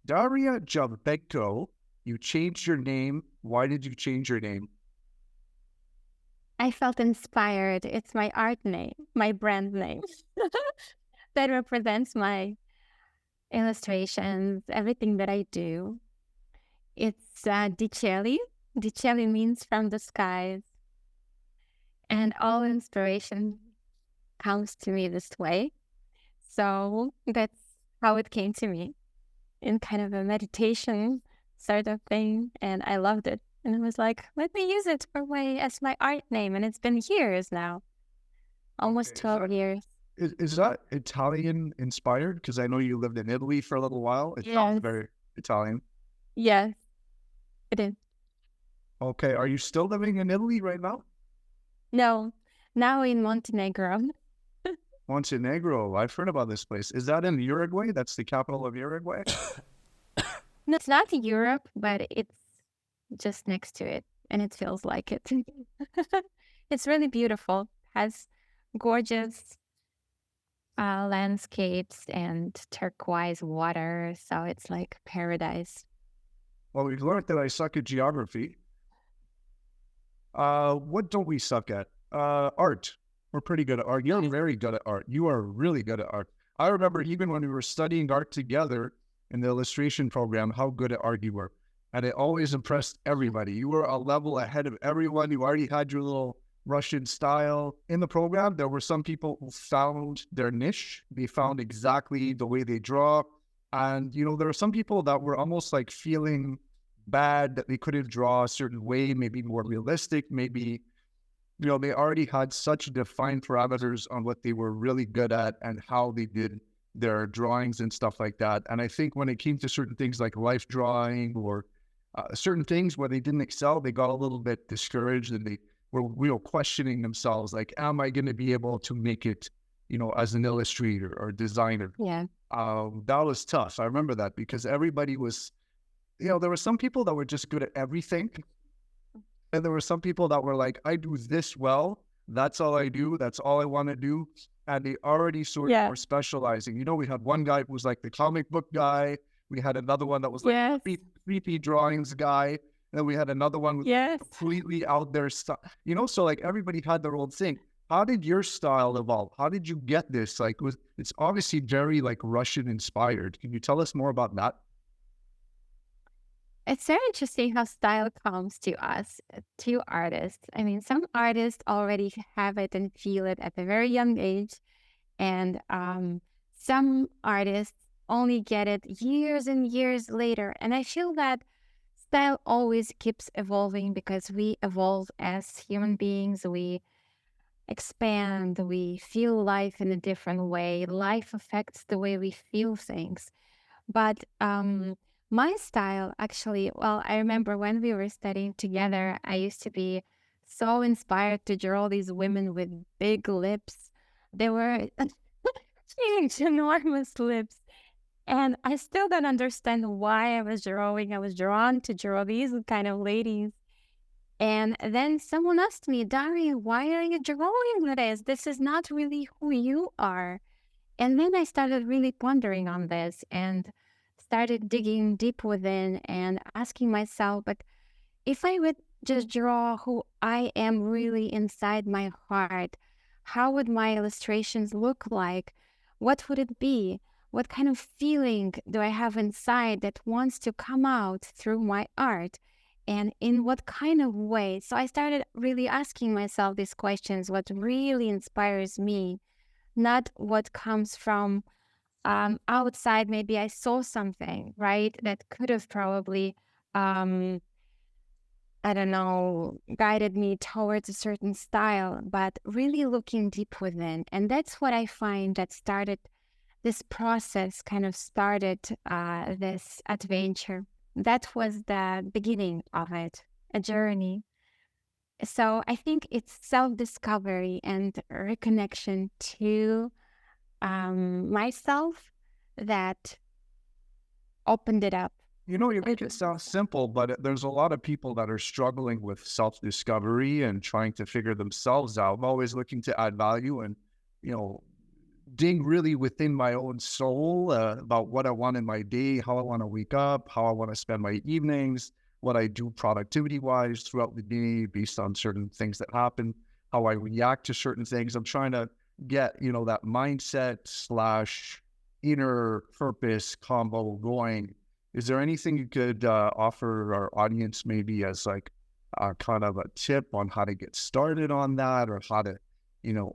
Daria Jabenko, you changed your name. Why did you change your name? I felt inspired. It's my art name, my brand name that represents my illustrations, everything that I do. It's DiCieli. DiCieli means from the skies, and all inspiration comes to me this way. So that's how it came to me in kind of a meditation sort of thing. And I loved it. And I was like, let me use it for my as my art name. And it's been years now, Okay, almost 12 years. is that Italian inspired? Because I know you lived in Italy for a little while. It sounds Yes. very Italian. Yes, it is. Okay, are you still living in Italy right now? No, now in Montenegro. Montenegro. I've heard about this place. Is that in Uruguay? That's the capital of Uruguay? No, it's not Europe, but it's just next to it. And it feels like it. It's really beautiful. Has gorgeous landscapes and turquoise water. So it's like paradise. Well, we've learned that I suck at geography. What don't we suck at? Art. We're pretty good at art. You're very good at art. You are really good at art. I remember even when we were studying art together in the illustration program, how good at art you were. And it always impressed everybody. You were a level ahead of everyone. You already had your little Russian style. In the program, there were some people who found their niche. They found exactly the way they draw. And, you know, there are some people that were almost like feeling bad that they couldn't draw a certain way, maybe more realistic, maybe, you know, they already had such defined parameters on what they were really good at and how they did their drawings and stuff like that. And I think when it came to certain things like life drawing or certain things where they didn't excel, they got a little bit discouraged and they were real questioning themselves, like, am I going to be able to make it, you know, as an illustrator or designer? Yeah. That was tough. I remember that because everybody was, you know, there were some people that were just good at everything. And there were some people that were like, I do this well. That's all I do. That's all I want to do. And they already sort of Yeah. were specializing. You know, we had one guy who was like the comic book guy. We had another one that was like Yes. 3D drawings guy. And then we had another one with Yes. completely out there stuff. You know, so like everybody had their own thing. How did your style evolve? How did you get this? Like, it's obviously very like Russian inspired. Can you tell us more about that? It's very interesting how style comes to us, to artists. I mean, some artists already have it and feel it at a very young age. And some artists only get it years and years later. And I feel that style always keeps evolving because we evolve as human beings. We expand, we feel life in a different way. Life affects the way we feel things. But my style actually, well, I remember when we were studying together, I used to be so inspired to draw these women with big lips. They were huge, enormous lips. And I still don't understand why I was drawing. I was drawn to draw these kind of ladies. And then someone asked me, Daria, why are you drawing this? This is not really who you are. And then I started really pondering on this and started digging deep within and asking myself, but if I would just draw who I am really inside my heart, how would my illustrations look like? What would it be? What kind of feeling do I have inside that wants to come out through my art? And in what kind of way? So I started really asking myself these questions, what really inspires me, not what comes from outside. Maybe I saw something, right, that could have probably, I don't know, guided me towards a certain style, but really looking deep within. And that's what I find that started this process, kind of started this adventure. That was the beginning of it, a journey. So I think it's self discovery and reconnection to myself that opened it up. You know, you make it sound simple, but there's a lot of people that are struggling with self-discovery and trying to figure themselves out, always looking to add value and, you know, dig really within my own soul about what I want in my day, how I want to wake up, how I want to spend my evenings, what I do productivity wise throughout the day based on certain things that happen, how I react to certain things. I'm trying to get, that mindset slash inner purpose combo going. Is there anything you could offer our audience maybe as like kind of a tip on how to get started on that, or how to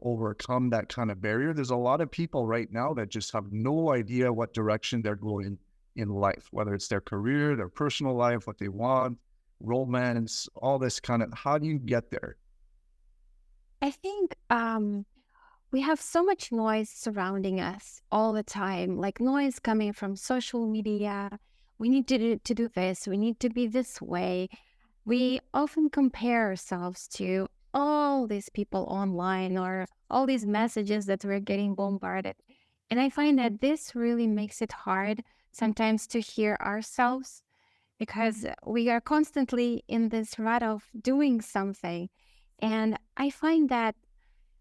overcome that kind of barrier? There's a lot of people right now that just have no idea what direction they're going in life, whether it's their career, their personal life, what they want, romance, all this kind of, how do you get there? I think we have so much noise surrounding us all the time, like noise coming from social media. We need to do this. We need to be this way. We often compare ourselves to all these people online or all these messages that we're getting bombarded. And I find that this really makes it hard sometimes to hear ourselves because we are constantly in this rut of doing something. And I find that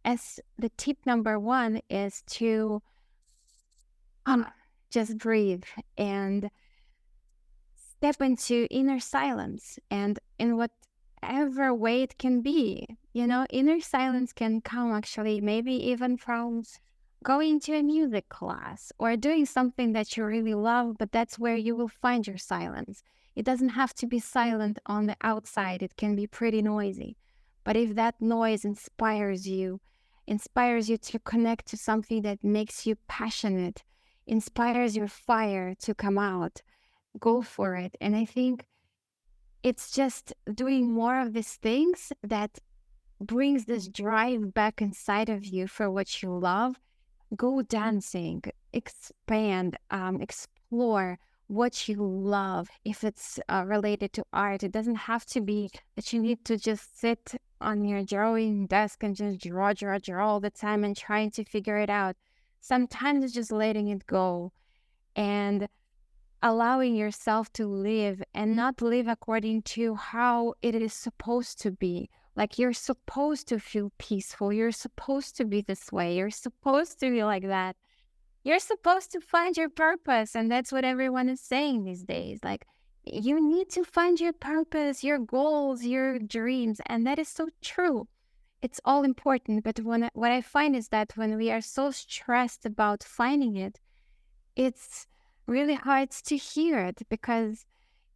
as the tip number one is to um, just breathe and step into inner silence, and in whatever way it can be. Inner silence can come actually maybe even from going to a music class or doing something that you really love, but that's where you will find your silence. It doesn't have to be silent on the outside, it can be pretty noisy. But if that noise inspires you to connect to something that makes you passionate, inspires your fire to come out, go for it. And I think it's just doing more of these things that brings this drive back inside of you for what you love. Go dancing, expand, explore what you love. If it's related to art, it doesn't have to be that you need to just sit on your drawing desk and just draw all the time and trying to figure it out. Sometimes it's just letting it go and allowing yourself to live, and not live according to how it is supposed to be. Like, you're supposed to feel peaceful. You're supposed to be this way. You're supposed to be like that. You're supposed to find your purpose. And that's what everyone is saying these days. Like, you need to find your purpose, your goals, your dreams. And that is so true. It's all important. But what I find is that when we are so stressed about finding it, it's really hard to hear it, because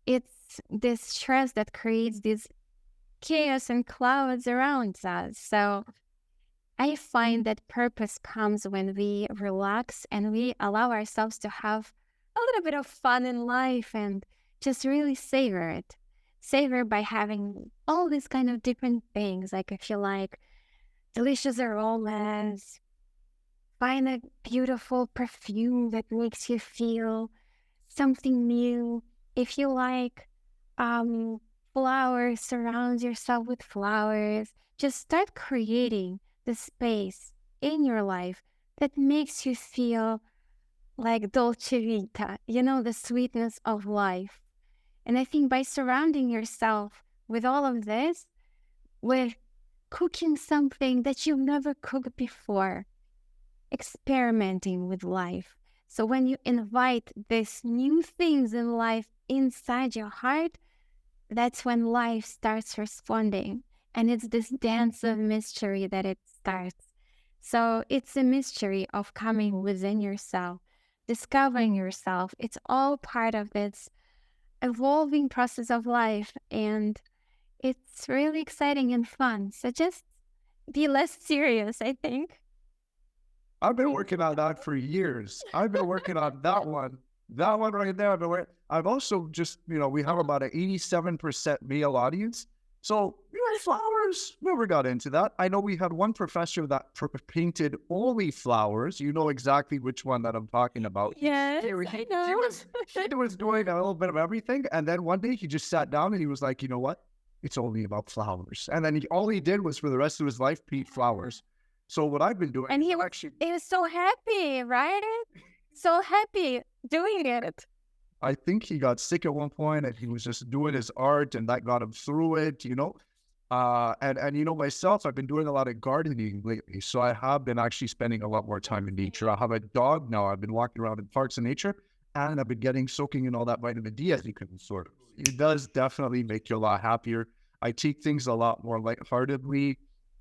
it's this stress that creates this chaos and clouds around us. So I find that purpose comes when we relax and we allow ourselves to have a little bit of fun in life and just really savor it. Savor by having all these kind of different things. Like, if you like delicious aromas, find a beautiful perfume that makes you feel something new. If you like flowers, surround yourself with flowers. Just start creating the space in your life that makes you feel like dolce vita, the sweetness of life. And I think by surrounding yourself with all of this, with cooking something that you've never cooked before, experimenting with life. So when you invite these new things in life inside your heart, that's when life starts responding. And it's this dance of mystery that it starts. So it's a mystery of coming within yourself, discovering yourself. It's all part of this evolving process of life. And it's really exciting and fun. So just be less serious, I think. I've been working on that for years. I've been working on that one right there. I've also just, we have about an 87% male audience. So, flowers, never got into that. I know we had one professor that painted only flowers. You know exactly which one that I'm talking about. Yes, I know. He was doing a little bit of everything. And then one day he just sat down and he was like, you know what? It's only about flowers. And then all he did was, for the rest of his life, paint flowers. So what I've been doing, and he was so happy, right? So happy doing it. I think he got sick at one point and he was just doing his art, and that got him through it, And you know, myself, I've been doing a lot of gardening lately. So I have been actually spending a lot more time in nature. I have a dog now. I've been walking around in parks and nature, and I've been soaking in all that vitamin D, as you can sort of. It does definitely make you a lot happier. I take things a lot more lightheartedly.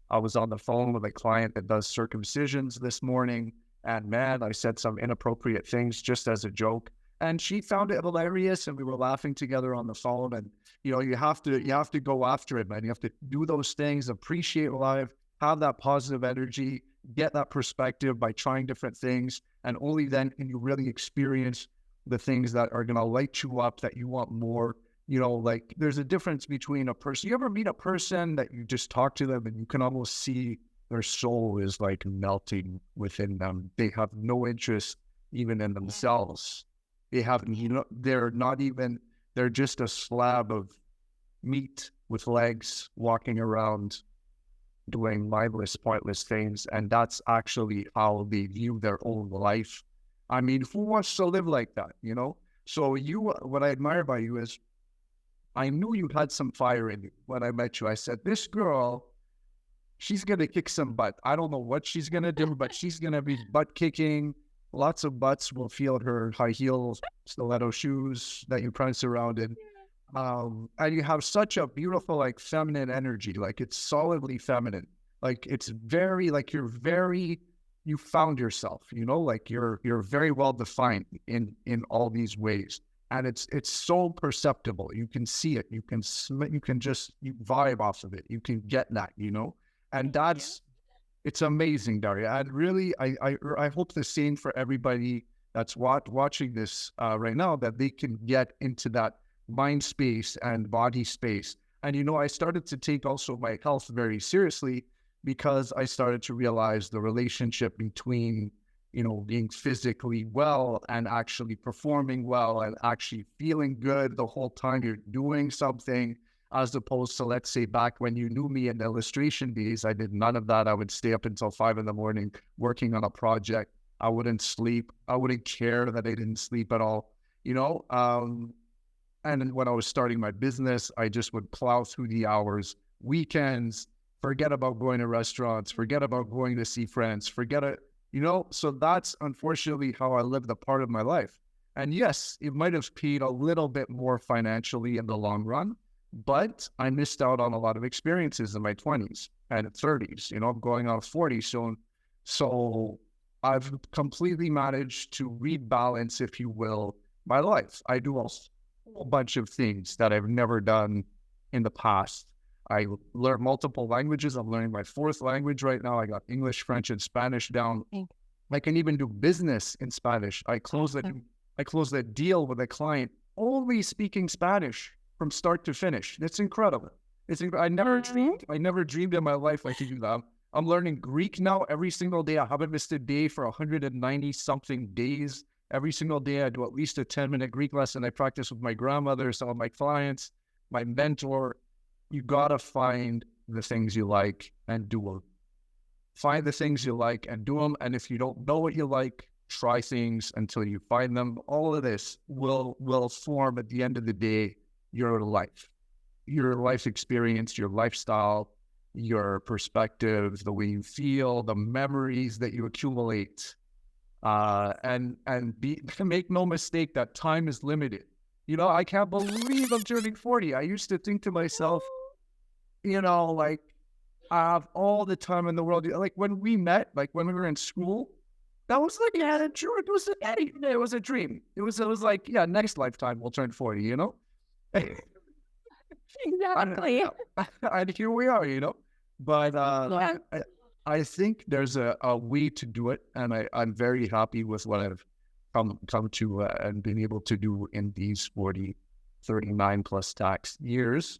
I was on the phone with a client that does circumcisions this morning, and man, I said some inappropriate things just as a joke. And she found it hilarious, and we were laughing together on the phone. And you know, you have to go after it, man. You have to do those things, appreciate life, have that positive energy, get that perspective by trying different things, and only then can you really experience the things that are gonna light you up, that you want more. You know, like there's a difference between a person. You ever meet a person that you just talk to them and you can almost see their soul is like melting within them. They have no interest even in themselves. They have, you know, they're just a slab of meat with legs walking around doing mindless, pointless things. And that's actually how they view their own life. I mean, who wants to live like that, you know? So what I admire by you is I knew you had some fire in you when I met you. I said, this girl, she's going to kick some butt. I don't know what she's going to do, but she's going to be butt kicking. Lots of butts will feel her high heels, stiletto shoes that you prance around in. And you have such a beautiful, like, feminine energy. Like, it's solidly feminine. Like, it's very, like, you found yourself, you know, like you're very well defined in all these ways. And it's so perceptible. You can see it. You can you vibe off of it. You can get that, you know, and it's amazing, Daria. And really, I hope the same for everybody that's watching this right now, that they can get into that mind space and body space. And, you know, I started to take also my health very seriously because I started to realize the relationship between, you know, being physically well and actually performing well and actually feeling good the whole time you're doing something, as opposed to, let's say, back when you knew me in the illustration days. I did none of that. I would stay up until 5 a.m. working on a project. I wouldn't sleep. I wouldn't care that I didn't sleep at all, you know? And when I was starting my business, I just would plow through the hours, weekends, forget about going to restaurants, forget about going to see friends, forget it, you know? So that's unfortunately how I lived a part of my life. And yes, it might have paid a little bit more financially in the long run, but I missed out on a lot of experiences in my 20s and 30s, you know, going on 40 soon. So I've completely managed to rebalance, if you will, my life. I do a whole bunch of things that I've never done in the past. I learned multiple languages. I'm learning my 4th language right now. I got English, French, and Spanish down. I can even do business in Spanish. I closed a deal with a client only speaking Spanish from start to finish. It's incredible. I never dreamed in my life I could do that. I'm learning Greek now every single day. I haven't missed a day for 190 something days. Every single day I do at least a 10-minute Greek lesson. I practice with my grandmother, some of my clients, my mentor. You gotta find the things you like and do them. Find the things you like and do them. And if you don't know what you like, try things until you find them. All of this will form, at the end of the day, your life experience, your lifestyle, your perspective, the way you feel, the memories that you accumulate. And make no mistake that time is limited. You know, I can't believe I'm turning 40. I used to think to myself, you know, like, I have all the time in the world. Like when we met, like when we were in school, that was like, yeah, sure, it was a dream. It was like, yeah, next lifetime we'll turn 40, you know? Exactly. And here we are, you know? But I think there's a way to do it. And I'm very happy with what I've come to and been able to do in these 39 plus tax years,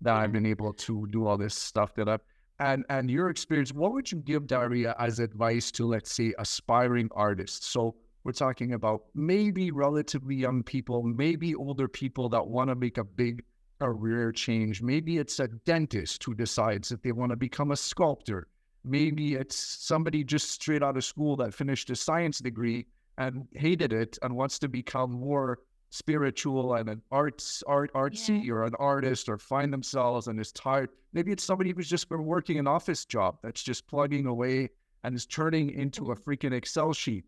that I've been able to do all this stuff that I've, and your experience. What would you give, Daria, as advice to, let's say, aspiring artists? So we're talking about maybe relatively young people, maybe older people that want to make a big career change. Maybe it's a dentist who decides that they want to become a sculptor. Maybe it's somebody just straight out of school that finished a science degree and hated it and wants to become more spiritual and an artsy or an artist, or find themselves and is tired. Maybe it's somebody who's just been working an office job that's just plugging away and is turning into a freaking Excel sheet.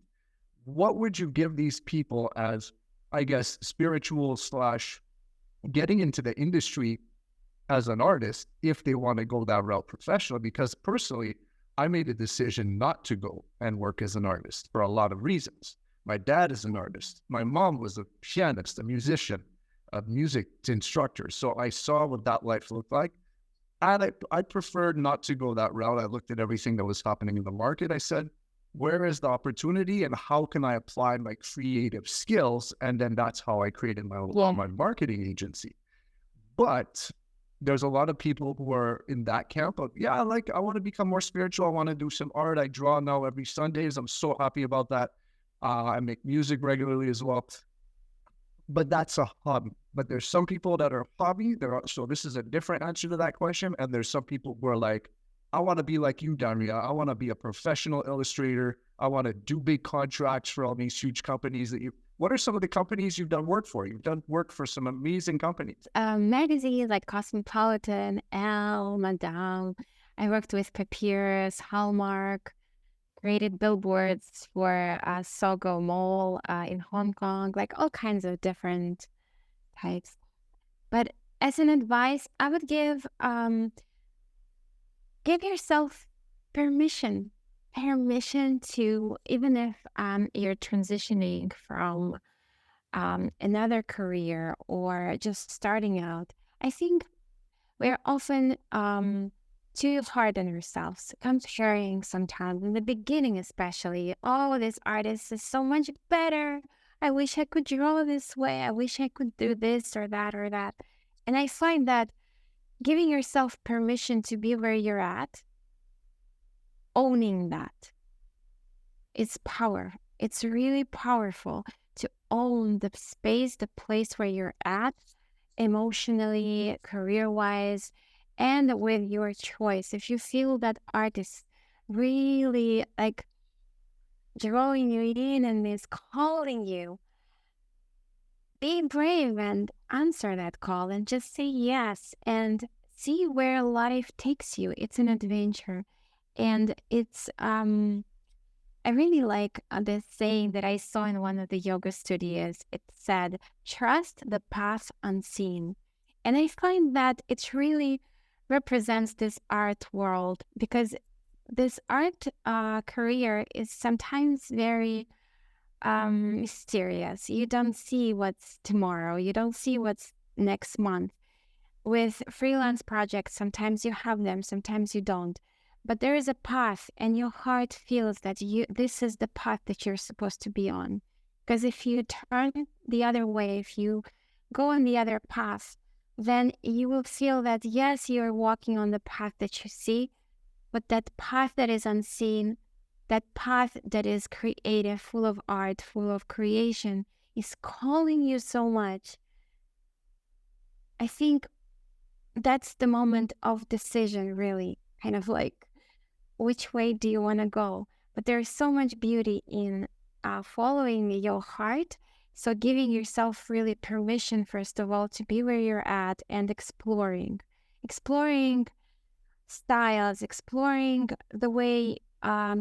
What would you give these people as, I guess, spiritual / getting into the industry as an artist if they want to go that route professionally? Because personally, I made a decision not to go and work as an artist for a lot of reasons. My dad is an artist. My mom was a pianist, a musician, a music instructor. So I saw what that life looked like. And I preferred not to go that route. I looked at everything that was happening in the market. I said, where is the opportunity and how can I apply my creative skills? And then that's how I created my marketing agency. But there's a lot of people who are in that camp of, I want to become more spiritual. I want to do some art. I draw now every Sundays. I'm so happy about that. I make music regularly as well. But that's a hobby. But there's some people that are hobby. So this is a different answer to that question. And there's some people who are like, I want to be like you, Daria. I want to be a professional illustrator. I want to do big contracts for all these huge companies What are some of the companies you've done work for? You've done work for some amazing companies. Magazines like Cosmopolitan, Elle, Madame. I worked with Papyrus, Hallmark, created billboards for Sogo Mall in Hong Kong, like all kinds of different types. But as an advice, I would give yourself permission to, even if you're transitioning from another career or just starting out. I think we're often too hard on ourselves, comparing sometimes in the beginning, especially. Oh, this artist is so much better. I wish I could draw this way. I wish I could do this or that or that. And I find that giving yourself permission to be where you're at, owning that, it's power. It's really powerful to own the space, the place where you're at, emotionally, career-wise, and with your choice. If you feel that art is really like drawing you in and is calling you, be brave and answer that call and just say yes and see where life takes you. It's an adventure. And it's I really like this saying that I saw in one of the yoga studios. It said, trust the path unseen. And I find that it really represents this art world, because this art career is sometimes very mysterious. You don't see what's tomorrow. You don't see what's next month. With freelance projects, sometimes you have them, sometimes you don't. But there is a path, and your heart feels that this is the path that you're supposed to be on. Because if you turn the other way, if you go on the other path, then you will feel that, yes, you're walking on the path that you see, but that path that is unseen, that path that is creative, full of art, full of creation, is calling you so much. I think that's the moment of decision, really, kind of like, which way do you want to go? But there's so much beauty in following your heart. So giving yourself really permission, first of all, to be where you're at and exploring styles, exploring the way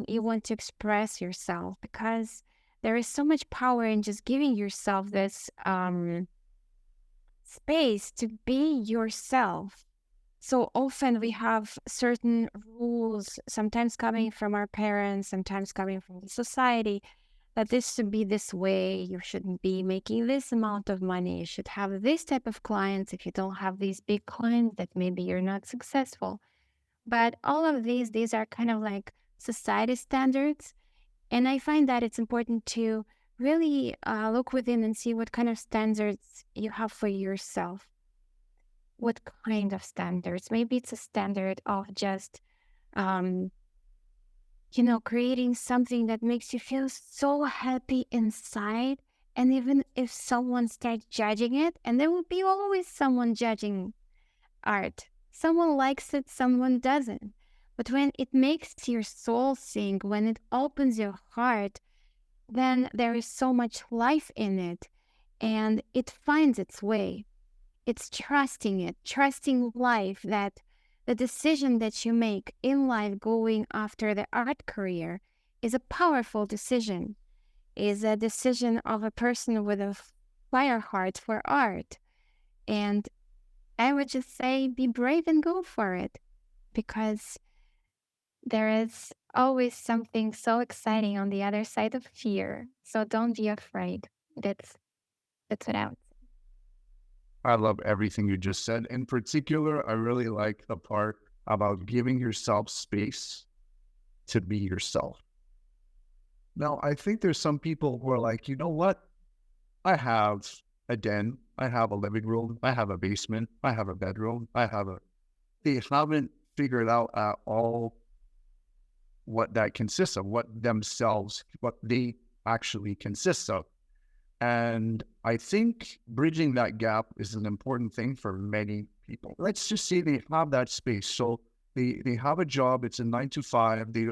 you want to express yourself, because there is so much power in just giving yourself this space to be yourself. So often we have certain rules, sometimes coming from our parents, sometimes coming from the society, that this should be this way, you shouldn't be making this amount of money, you should have this type of clients. If you don't have these big clients, that maybe you're not successful. But all of these are kind of like society standards. And I find that it's important to really look within and see what kind of standards you have for yourself. What kind of standards? Maybe it's a standard of just, creating something that makes you feel so happy inside. And even if someone starts judging it, and there will be always someone judging art. Someone likes it, someone doesn't. But when it makes your soul sing, when it opens your heart, then there is so much life in it. and it finds its way. It's trusting it, trusting life, that the decision that you make in life going after the art career is a powerful decision, is a decision of a person with a fire heart for art. And I would just say be brave and go for it, because there is always something so exciting on the other side of fear. So don't be afraid. That's what I would say. I love everything you just said. In particular, I really like the part about giving yourself space to be yourself. Now, I think there's some people who are like, you know what? I have a den, I have a living room, I have a basement, I have a bedroom, they haven't figured out at all what that consists of, what they actually consist of. And I think bridging that gap is an important thing for many people. Let's just say they have that space. So they have a job, it's a 9 to 5, they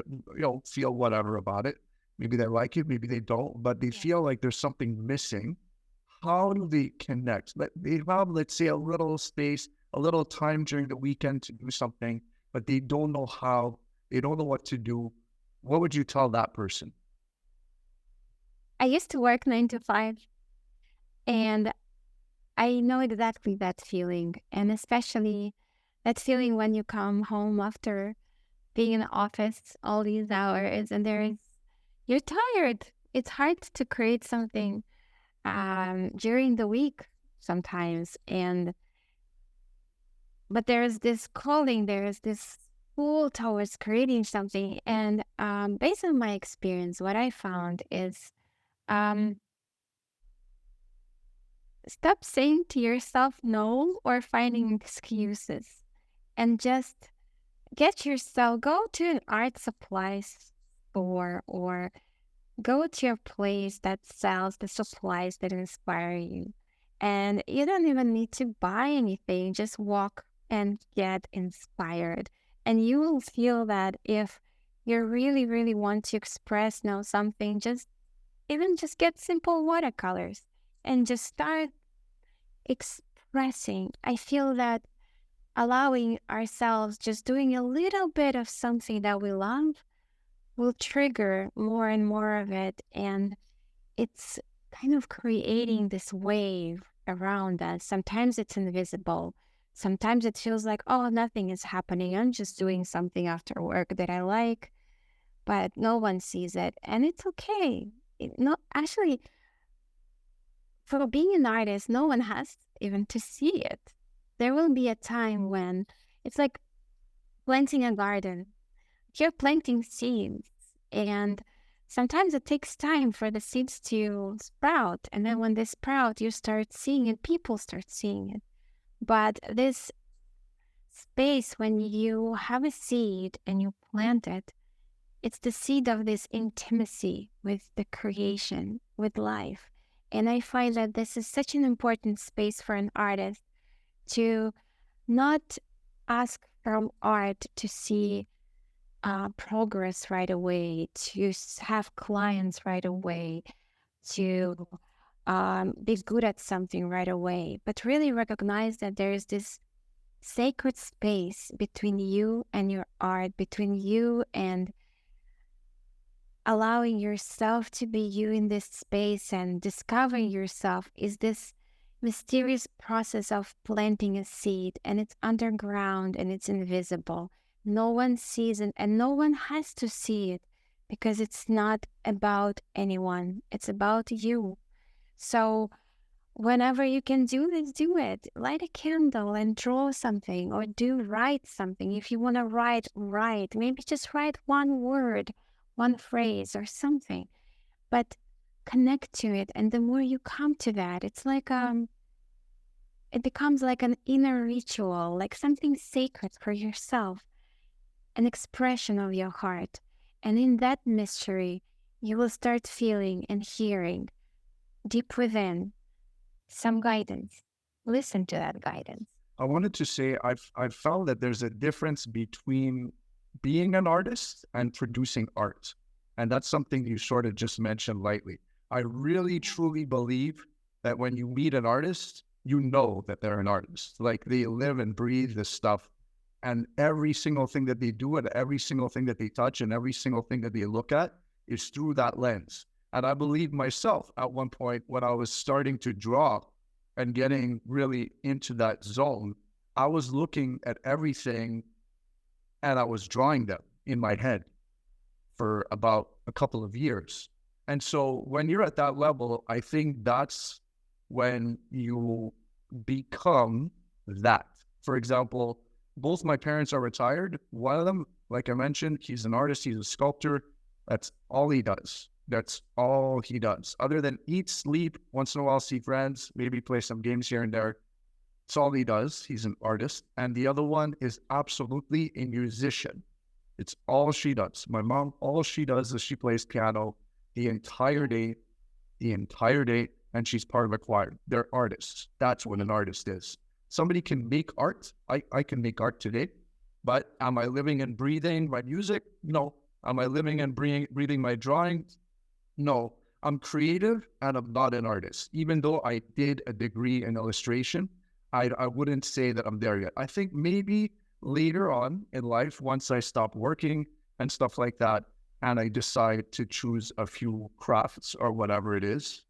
feel whatever about it. Maybe they like it, maybe they don't, but they feel like there's something missing. How do they connect? They have, let's say, a little space, a little time during the weekend to do something, but they don't know how, they don't know what to do. What would you tell that person? I used to work 9 to 5, and I know exactly that feeling. And especially that feeling when you come home after being in the office all these hours and you're tired. It's hard to create something during the week sometimes. But there's this calling, there's this pull towards creating something. And based on my experience, what I found is um, stop saying to yourself no or finding excuses, and just go to an art supplies store, or go to a place that sells the supplies that inspire you. And you don't even need to buy anything, just walk and get inspired. And you will feel that if you really, really want to express now something, just get simple watercolors and just start expressing. I feel that allowing ourselves just doing a little bit of something that we love will trigger more and more of it. And it's kind of creating this wave around us. Sometimes it's invisible. Sometimes it feels like, oh, nothing is happening. I'm just doing something after work that I like, but no one sees it. And it's okay. No, actually, for being an artist, no one has even to see it. There will be a time when it's like planting a garden. You're planting seeds, and sometimes it takes time for the seeds to sprout. And then when they sprout, you start seeing it, people start seeing it. But this space, when you have a seed and you plant it, it's the seed of this intimacy with the creation, with life. And I find that this is such an important space for an artist to not ask from art to see progress right away, to have clients right away, to be good at something right away, but really recognize that there is this sacred space between you and your art, between you and allowing yourself to be you in this space, and discovering yourself is this mysterious process of planting a seed, and it's underground and it's invisible. No one sees it, and no one has to see it, because it's not about anyone. It's about you. So whenever you can do this, do it. Light a candle and draw something, or write something. If you want to write. Maybe just write one word, one phrase or something, but connect to it. And the more you come to that, it's like it becomes like an inner ritual, like something sacred for yourself, an expression of your heart. And in that mystery, you will start feeling and hearing deep within some guidance. Listen to that guidance. I wanted to say I've found that there's a difference between being an artist and producing art. And that's something you sort of just mentioned lightly. I really truly believe that when you meet an artist, you know that they're an artist. Like they live and breathe this stuff. And every single thing that they do and every single thing that they touch and every single thing that they look at is through that lens. And I believe myself at one point when I was starting to draw and getting really into that zone, I was looking at everything and I was drawing them in my head for about a couple of years. And so when you're at that level, I think that's when you become that. For example, both my parents are retired. One of them, like I mentioned, he's an artist, he's a sculptor. That's all he does. That's all he does. Other than eat, sleep, once in a while see friends, maybe play some games here and there. That's all he does. He's an artist. And the other one is absolutely a musician. It's all she does. My mom, all she does is she plays piano the entire day, and she's part of a choir. They're artists. That's what an artist is. Somebody can make art. I can make art today, but am I living and breathing my music? No. Am I living and breathing my drawing? No. I'm creative and I'm not an artist. Even though I did a degree in illustration, I wouldn't say that I'm there yet. I think maybe later on in life, once I stop working and stuff like that, and I decide to choose a few crafts or whatever it is,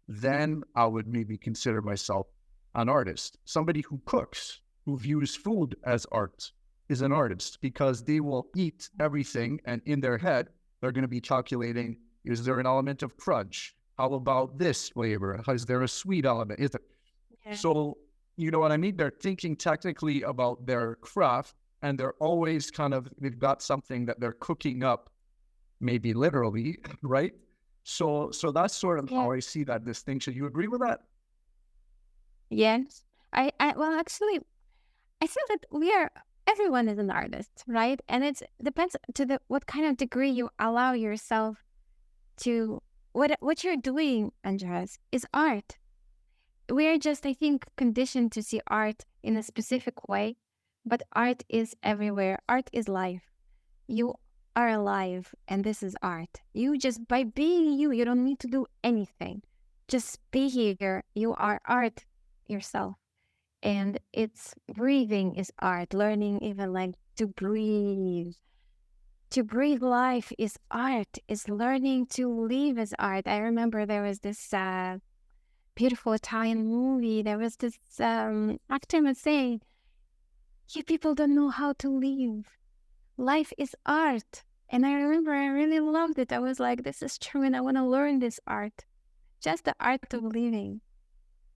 then I would maybe consider myself an artist. Somebody who cooks, who views food as art, is an artist because they will eat everything and in their head, they're going to be calculating, is there an element of crunch? How about this flavor? Is there a sweet element? Is there... Yeah. So, you know what I mean? They're thinking technically about their craft and they're always kind of, they've got something that they're cooking up, maybe literally, right? So that's sort of how I see that distinction. You agree with that? Yes. Well, actually, I feel that everyone is an artist, right? And it depends to what kind of degree you allow yourself to, what you're doing, Andreas, is art. We're just, I think, conditioned to see art in a specific way, but art is everywhere. Art is life. You are alive, and this is art. You just, by being you don't need to do anything. Just be here. You are art yourself. And it's breathing is art. Learning even like to breathe. To breathe life is art. Is learning to live as art. I remember there was this beautiful Italian movie. There was this actor was saying, "You people don't know how to live. Life is art." And I remember I really loved it. I was like, this is true, and I want to learn this art. Just the art of living,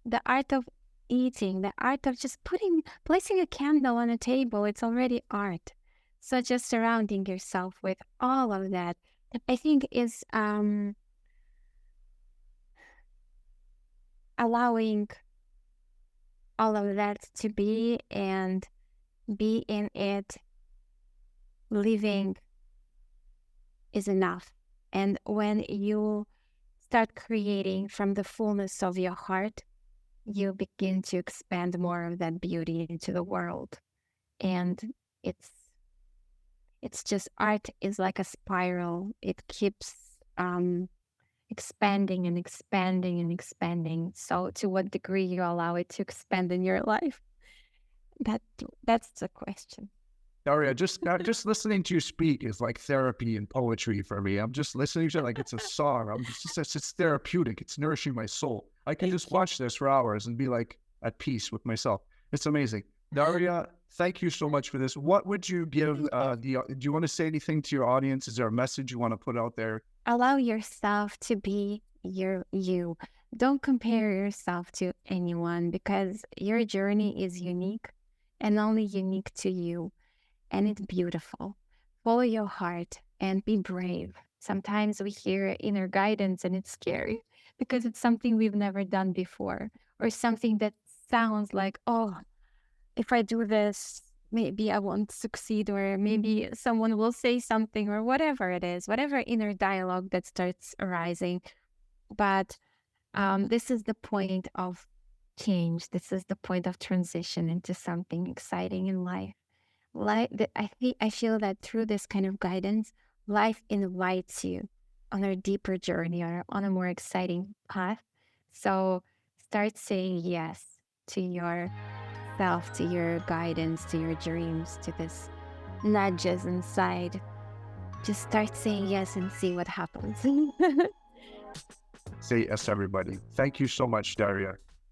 the art of eating, the art of just placing a candle on a table. It's already art. So just surrounding yourself with all of that, I think is allowing all of that to be and be in it. Living is enough. And when you start creating from the fullness of your heart, you begin to expand more of that beauty into the world. And it's just, art is like a spiral. It keeps expanding and expanding and expanding. So to what degree you allow it to expand in your life? That's the question. Daria, just listening to you speak is like therapy and poetry for me. I'm just listening to it like it's a song. It's therapeutic. It's nourishing my soul. I can just watch this for hours and be like at peace with myself. It's amazing. Daria, thank you so much for this. What would you give, do you want to say anything to your audience? Is there a message you want to put out there? Allow yourself to be you. Don't compare yourself to anyone because your journey is unique and only unique to you. And it's beautiful. Follow your heart and be brave. Sometimes we hear inner guidance and it's scary because it's something we've never done before or something that sounds like, oh, if I do this, maybe I won't succeed or maybe someone will say something or whatever it is, whatever inner dialogue that starts arising. But this is the point of change. This is the point of transition into something exciting in life. I feel that through this kind of guidance, life invites you on a deeper journey or on a more exciting path. So start saying yes to yourself, to your guidance, to your dreams, to this nudges inside. Just start saying yes and see what happens. Say yes, everybody. Thank you so much, Daria.